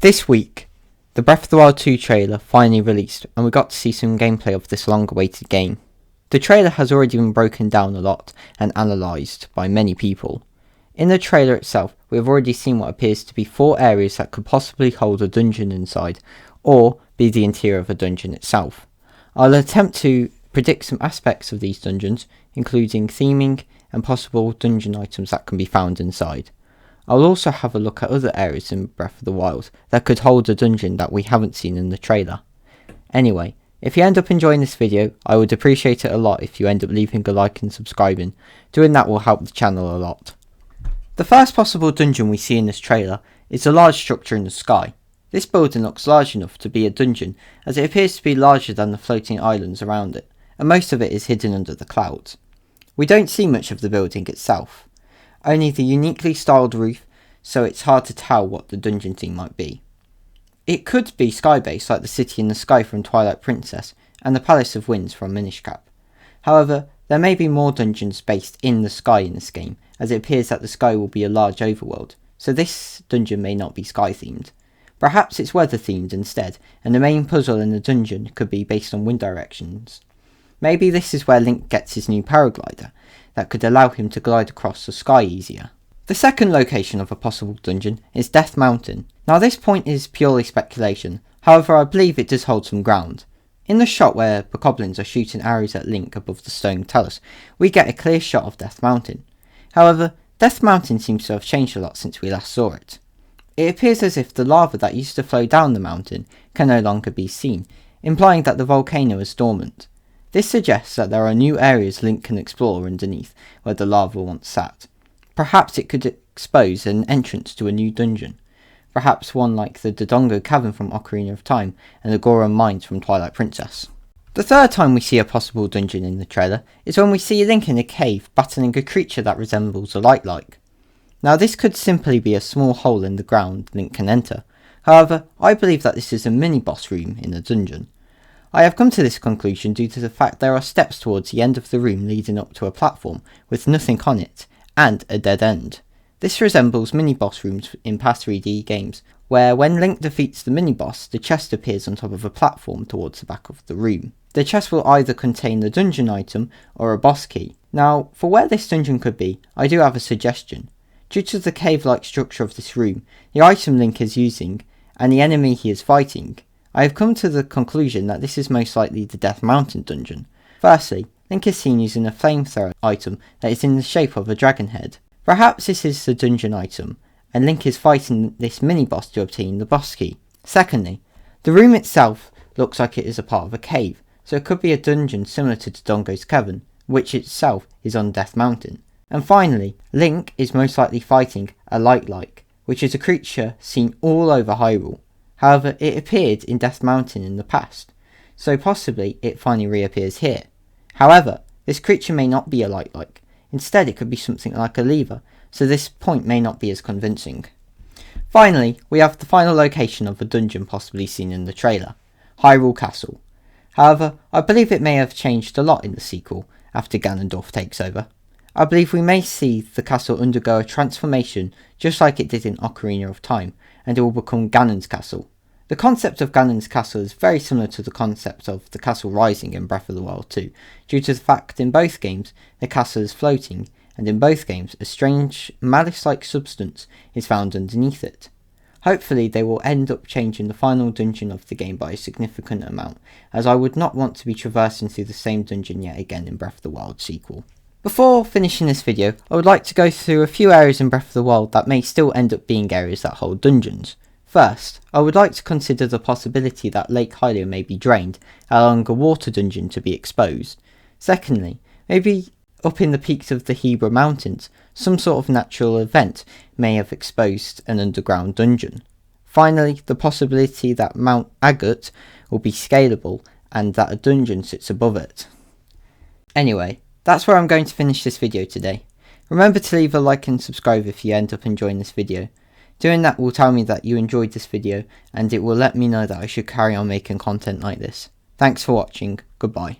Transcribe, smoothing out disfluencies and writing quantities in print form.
This week, the Breath of the Wild 2 trailer finally released and we got to see some gameplay of this long awaited game. The trailer has already been broken down a lot and analysed by many people. In the trailer itself, we have already seen what appears to be 4 areas that could possibly hold a dungeon inside, or be the interior of a dungeon itself. I'll attempt to predict some aspects of these dungeons, including theming and possible dungeon items that can be found inside. I'll also have a look at other areas in Breath of the Wild that could hold a dungeon that we haven't seen in the trailer. Anyway, if you end up enjoying this video, I would appreciate it a lot if you end up leaving a like and subscribing. Doing that will help the channel a lot. The first possible dungeon we see in this trailer is a large structure in the sky. This building looks large enough to be a dungeon, as it appears to be larger than the floating islands around it, and most of it is hidden under the clouds. We don't see much of the building itself, only the uniquely styled roof, so it's hard to tell what the dungeon theme might be. It could be sky-based like the City in the Sky from Twilight Princess and the Palace of Winds from Minish Cap. However, there may be more dungeons based in the sky in this game, as it appears that the sky will be a large overworld, so this dungeon may not be sky themed. Perhaps it's weather themed instead, and the main puzzle in the dungeon could be based on wind directions. Maybe this is where Link gets his new paraglider, that could allow him to glide across the sky easier. The second location of a possible dungeon is Death Mountain. Now this point is purely speculation, however I believe it does hold some ground. In the shot where the goblins are shooting arrows at Link above the stone talus, we get a clear shot of Death Mountain. However, Death Mountain seems to have changed a lot since we last saw it. It appears as if the lava that used to flow down the mountain can no longer be seen, implying that the volcano is dormant. This suggests that there are new areas Link can explore underneath where the lava once sat. Perhaps it could expose an entrance to a new dungeon. Perhaps one like the Dodongo Cavern from Ocarina of Time and the Goron Mines from Twilight Princess. The third time we see a possible dungeon in the trailer is when we see Link in a cave battling a creature that resembles a light-like. Now this could simply be a small hole in the ground Link can enter. However, I believe that this is a mini-boss room in a dungeon. I have come to this conclusion due to the fact there are steps towards the end of the room leading up to a platform with nothing on it, and a dead end. This resembles mini-boss rooms in past 3D games, where when Link defeats the mini-boss, the chest appears on top of a platform towards the back of the room. The chest will either contain the dungeon item or a boss key. Now, for where this dungeon could be, I do have a suggestion. Due to the cave-like structure of this room, the item Link is using, and the enemy he is fighting, I have come to the conclusion that this is most likely the Death Mountain dungeon. Firstly, Link is seen using a flamethrower item that is in the shape of a dragon head. Perhaps this is the dungeon item, and Link is fighting this mini-boss to obtain the boss key. Secondly, the room itself looks like it is a part of a cave, so it could be a dungeon similar to Dodongo's Cavern, which itself is on Death Mountain. And finally, Link is most likely fighting a light-like, which is a creature seen all over Hyrule. However, it appeared in Death Mountain in the past, so possibly it finally reappears here. However, this creature may not be a light-like. Instead, it could be something like a lever, so this point may not be as convincing. Finally, we have the final location of a dungeon possibly seen in the trailer, Hyrule Castle. However, I believe it may have changed a lot in the sequel after Ganondorf takes over. I believe we may see the castle undergo a transformation just like it did in Ocarina of Time, and it will become Ganon's castle. The concept of Ganon's castle is very similar to the concept of the castle rising in Breath of the Wild 2, due to the fact in both games the castle is floating, and in both games a strange malice-like substance is found underneath it. Hopefully they will end up changing the final dungeon of the game by a significant amount, as I would not want to be traversing through the same dungeon yet again in Breath of the Wild sequel. Before finishing this video, I would like to go through a few areas in Breath of the Wild that may still end up being areas that hold dungeons. First, I would like to consider the possibility that Lake Hylia may be drained, allowing a water dungeon to be exposed. Secondly, maybe up in the peaks of the Hebra Mountains, some sort of natural event may have exposed an underground dungeon. Finally, the possibility that Mount Agut will be scalable and that a dungeon sits above it. Anyway, that's where I'm going to finish this video today. Remember to leave a like and subscribe if you end up enjoying this video. Doing that will tell me that you enjoyed this video, and it will let me know that I should carry on making content like this. Thanks for watching, goodbye.